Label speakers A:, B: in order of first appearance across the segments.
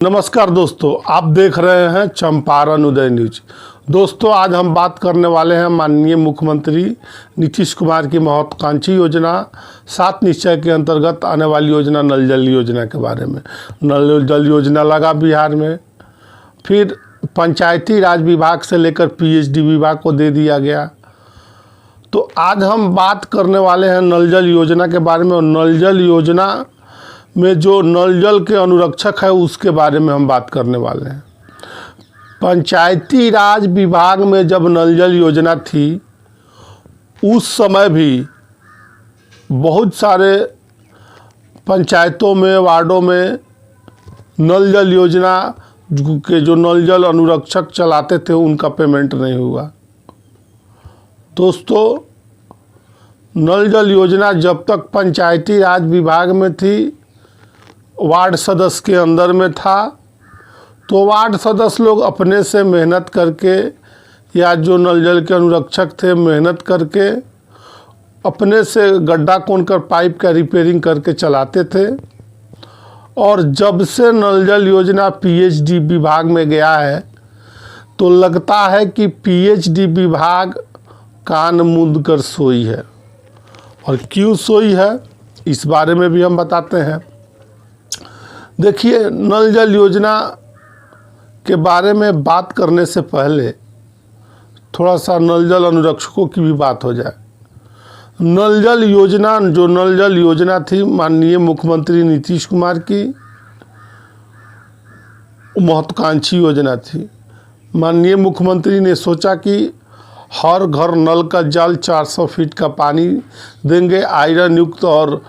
A: नमस्कार दोस्तों, आप देख रहे हैं चंपारण उदय न्यूज। दोस्तों, आज हम बात करने वाले हैं माननीय मुख्यमंत्री नीतीश कुमार की महत्वाकांक्षी योजना 7 निश्चय के अंतर्गत आने वाली योजना नल जल योजना के बारे में। नल जल योजना लगा बिहार में, फिर पंचायती राज विभाग से लेकर पीएचडी विभाग को दे दिया गया। तो आज हम बात करने वाले हैं नल जल योजना के बारे में, और नल जल योजना में जो नल जल के अनुरक्षक है उसके बारे में हम बात करने वाले हैं। पंचायती राज विभाग में जब नल जल योजना थी उस समय भी बहुत सारे पंचायतों में, वार्डों में नल जल योजना के जो नल जल अनुरक्षक चलाते थे उनका पेमेंट नहीं हुआ। दोस्तों, नल जल योजना जब तक पंचायती राज विभाग में थी, वार्ड सदस्य के अंदर में था, तो वार्ड सदस्य लोग अपने से मेहनत करके, या जो नल जल के अनुरक्षक थे मेहनत करके अपने से गड्ढा खोदकर पाइप का रिपेयरिंग करके चलाते थे। और जब से नल जल योजना पीएचडी विभाग में गया है तो लगता है कि पीएचडी विभाग कान मूंद कर सोई है। और क्यों सोई है इस बारे में भी हम बताते हैं। देखिए, नल जल योजना के बारे में बात करने से पहले थोड़ा सा नल जल अनुरक्षकों की भी बात हो जाए। नल जल योजना थी माननीय मुख्यमंत्री नीतीश कुमार की महत्वाकांक्षी योजना थी। माननीय मुख्यमंत्री ने सोचा कि हर घर नल का जल 400 फीट का पानी देंगे, आयरन युक्त और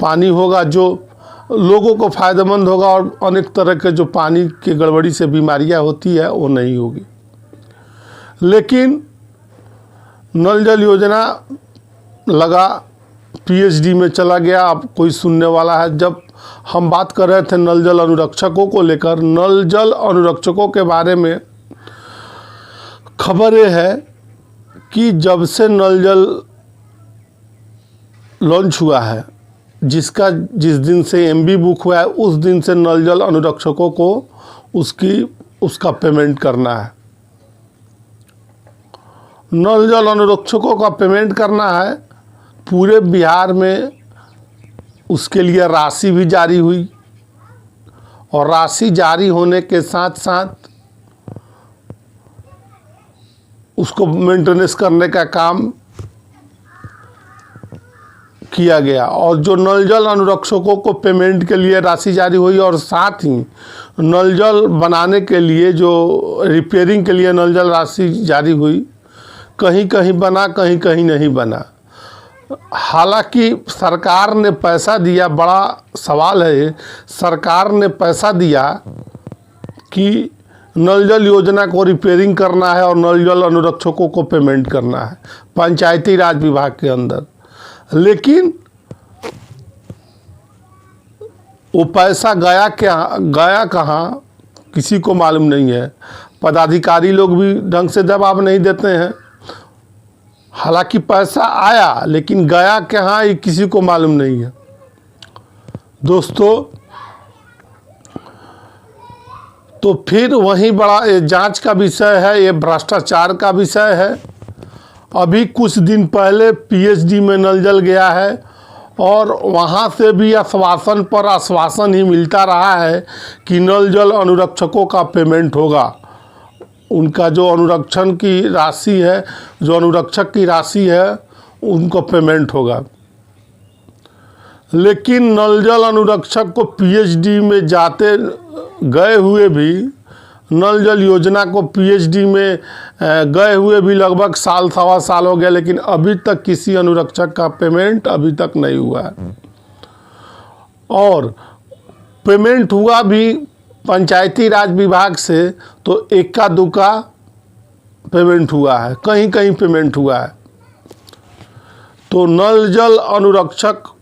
A: पानी होगा जो लोगों को फ़ायदेमंद होगा, और अनेक तरह के जो पानी की गड़बड़ी से बीमारियां होती है वो नहीं होगी। लेकिन नल जल योजना लगा, पीएचडी में चला गया, अब कोई सुनने वाला है। जब हम बात कर रहे थे नल जल अनुरक्षकों को लेकर, नल जल अनुरक्षकों के बारे में खबर ये है कि जब से नल जल लॉन्च हुआ है, जिस दिन से एमबी बुक हुआ है उस दिन से नल जल अनुरक्षकों को उसका पेमेंट करना है। नल जल अनुरक्षकों का पेमेंट करना है पूरे बिहार में। उसके लिए राशि भी जारी हुई, और राशि जारी होने के साथ साथ उसको मेंटेनेंस करने का काम किया गया। और जो नल जल अनुरक्षकों को पेमेंट के लिए राशि जारी हुई, और साथ ही नल जल बनाने के लिए जो रिपेयरिंग के लिए नल जल राशि जारी हुई, कहीं कहीं बना, कहीं कहीं नहीं बना। हालांकि सरकार ने पैसा दिया, बड़ा सवाल है, सरकार ने पैसा दिया कि नल जल योजना को रिपेयरिंग करना है और नल जल अनुरक्षकों को पेमेंट करना है पंचायती राज विभाग के अंदर। लेकिन वो पैसा गया कहाँ किसी को मालूम नहीं है। पदाधिकारी लोग भी ढंग से जवाब नहीं देते हैं। हालांकि पैसा आया, लेकिन गया कहाँ ये किसी को मालूम नहीं है। दोस्तों, तो फिर वहीं बड़ा ये जांच का विषय है, ये भ्रष्टाचार का विषय है। अभी कुछ दिन पहले पीएचडी में नल जल गया है, और वहाँ से भी आश्वासन पर आश्वासन ही मिलता रहा है कि नल जल अनुरक्षकों का पेमेंट होगा। उनका जो अनुरक्षण की राशि है, जो अनुरक्षक की राशि है, उनको पेमेंट होगा। लेकिन नल जल अनुरक्षक को पीएचडी में जाते गए हुए भी, नल जल योजना को पीएचडी में गए हुए भी लगभग साल सवा साल हो गया, लेकिन अभी तक किसी अनुरक्षक का पेमेंट अभी तक नहीं हुआ है। और पेमेंट हुआ भी पंचायती राज विभाग से तो इक्का दुक्का पेमेंट हुआ है, कहीं कहीं पेमेंट हुआ है। तो नल जल अनुरक्षक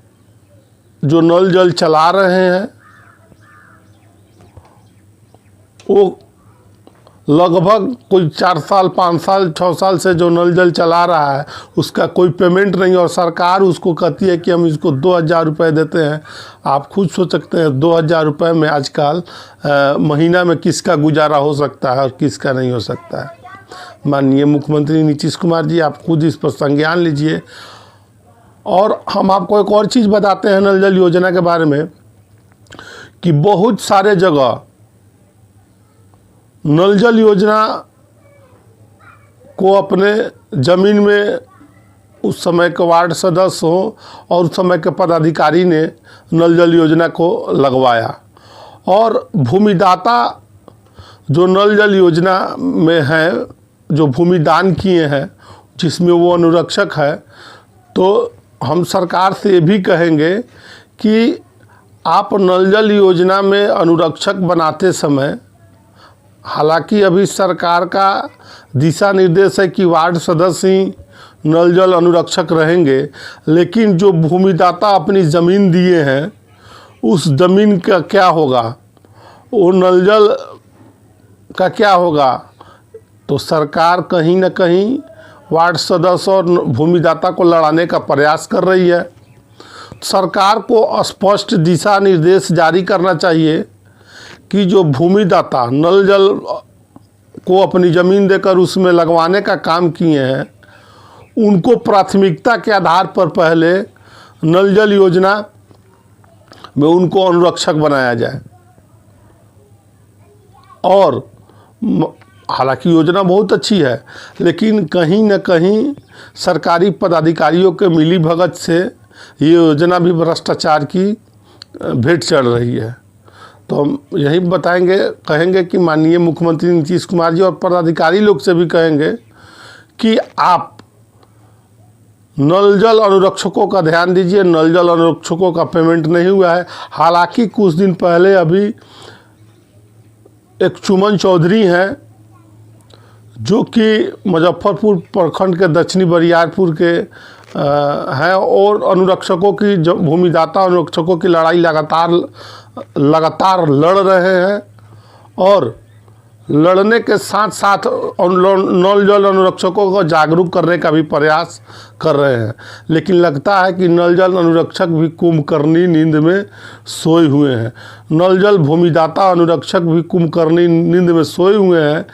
A: जो नल जल चला रहे हैं वो लगभग कोई 4 साल 5 साल 6 साल से जो नल जल चला रहा है उसका कोई पेमेंट नहीं, और सरकार उसको कहती है कि हम इसको 2000 रुपये देते हैं। आप खुद सोच सकते हैं 2000 रुपये में आजकल महीना में किसका गुजारा हो सकता है और किसका नहीं हो सकता है। माननीय मुख्यमंत्री नीतीश कुमार जी, आप खुद इस पर संज्ञान लीजिए। और हम आपको एक और चीज़ बताते हैं नल जल योजना के बारे में कि बहुत सारे जगह नल जल योजना को अपने ज़मीन में उस समय के वार्ड सदस्य हो और उस समय के पदाधिकारी ने नल जल योजना को लगवाया, और भूमिदाता जो नल जल योजना में हैं, जो भूमि दान किए हैं, जिसमें वो अनुरक्षक है, तो हम सरकार से ये भी कहेंगे कि आप नल जल योजना में अनुरक्षक बनाते समय, हालांकि अभी सरकार का दिशा निर्देश है कि वार्ड सदस्य ही नल जल अनुरक्षक रहेंगे, लेकिन जो भूमिदाता अपनी ज़मीन दिए हैं उस ज़मीन का क्या होगा, वो नल जल का क्या होगा। तो सरकार कहीं ना कहीं वार्ड सदस्य और भूमिदाता को लड़ाने का प्रयास कर रही है। सरकार को स्पष्ट दिशा निर्देश जारी करना चाहिए कि जो भूमिदाता नल जल को अपनी ज़मीन देकर उसमें लगवाने का काम किए हैं, उनको प्राथमिकता के आधार पर पहले नल जल योजना में उनको अनुरक्षक बनाया जाए। और हालांकि योजना बहुत अच्छी है, लेकिन कहीं न कहीं सरकारी पदाधिकारियों के मिलीभगत से ये योजना भी भ्रष्टाचार की भेंट चढ़ रही है। तो हम यही कहेंगे कि माननीय मुख्यमंत्री नीतीश कुमार जी और पदाधिकारी लोग से भी कहेंगे कि आप नल जल अनुरक्षकों का ध्यान दीजिए। नल जल अनुरक्षकों का पेमेंट नहीं हुआ है। हालांकि कुछ दिन पहले अभी एक चुमन चौधरी हैं जो कि मुजफ्फरपुर प्रखंड के दक्षिणी बरियारपुर के हैं, और अनुरक्षकों की जो भूमिदाता अनुरक्षकों की लड़ाई लगातार लड़ रहे हैं, और लड़ने के साथ साथ नल जल अनुरक्षकों को जागरूक करने का भी प्रयास कर रहे हैं। लेकिन लगता है कि नल जल अनुरक्षक भी कुंभकर्णी नींद में सोए हुए हैं। नल जल भूमिदाता अनुरक्षक भी कुंभकर्णी नींद में सोए हुए हैं।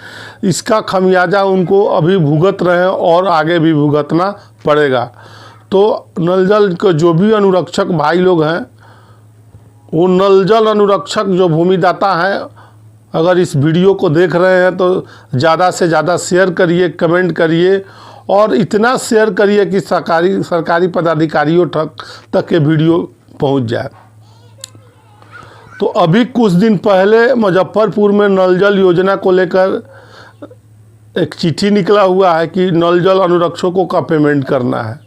A: इसका खमियाजा उनको अभी भुगत रहे हैं और आगे भी भुगतना पड़ेगा। तो नल जल के जो भी अनुरक्षक भाई लोग हैं, वो नल जल अनुरक्षक जो भूमिदाता हैं, अगर इस वीडियो को देख रहे हैं तो ज़्यादा से ज़्यादा शेयर करिए, कमेंट करिए, और इतना शेयर करिए कि सरकारी पदाधिकारियों तक के वीडियो पहुंच जाए। तो अभी कुछ दिन पहले मुजफ्फरपुर में नल जल योजना को लेकर एक चिट्ठी निकला हुआ है कि नल जल अनुरक्षकों का पेमेंट करना है,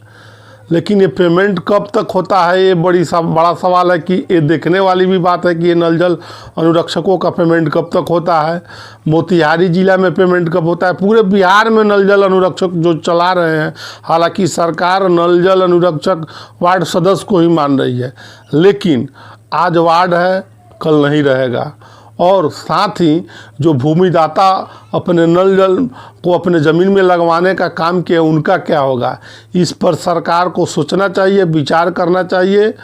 A: लेकिन ये पेमेंट कब तक होता है, ये बड़ा सवाल है। कि ये देखने वाली भी बात है कि ये नल जल अनुरक्षकों का पेमेंट कब तक होता है, मोतिहारी ज़िला में पेमेंट कब होता है, पूरे बिहार में नल जल अनुरक्षक जो चला रहे हैं। हालांकि सरकार नल जल अनुरक्षक वार्ड सदस्य को ही मान रही है, लेकिन आज वार्ड है, कल नहीं रहेगा। और साथ ही जो भूमिदाता अपने नल जल को अपने ज़मीन में लगवाने का काम किया, उनका क्या होगा। इस पर सरकार को सोचना चाहिए, विचार करना चाहिए।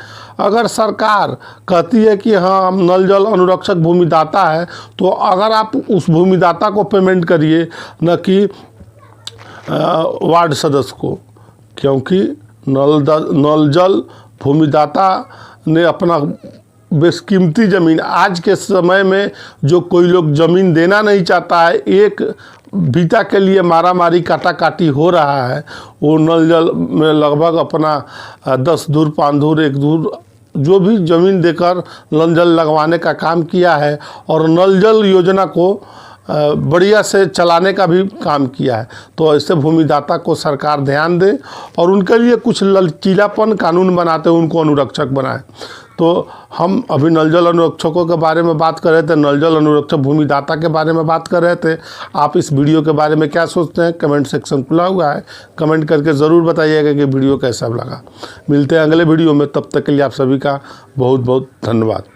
A: अगर सरकार कहती है कि हाँ हम नल जल अनुरक्षक भूमिदाता है, तो अगर आप उस भूमिदाता को पेमेंट करिए, न कि वार्ड सदस्य को, क्योंकि नल जल भूमिदाता ने अपना बेशकीमती ज़मीन, आज के समय में जो कोई लोग ज़मीन देना नहीं चाहता है, एक बीता के लिए मारामारी काटाकाटी हो रहा है, वो नल जल में लगभग अपना 10 धूर 5 धूर 1 धूर जो भी ज़मीन देकर नल जल लगवाने का काम किया है, और नल जल योजना को बढ़िया से चलाने का भी काम किया है। तो ऐसे भूमिदाता को सरकार ध्यान दे और उनके लिए कुछ लचीलापन कानून बनाते हुए उनको अनुरक्षक बनाए। तो हम अभी नल जल अनुरक्षकों के बारे में बात कर रहे थे, नल जल अनुरक्षक भूमिदाता के बारे में बात कर रहे थे। आप इस वीडियो के बारे में क्या सोचते हैं, कमेंट सेक्शन खुला हुआ है, कमेंट करके ज़रूर बताइएगा कि वीडियो कैसा लगा। मिलते हैं अगले वीडियो में, तब तक के लिए आप सभी का बहुत बहुत धन्यवाद।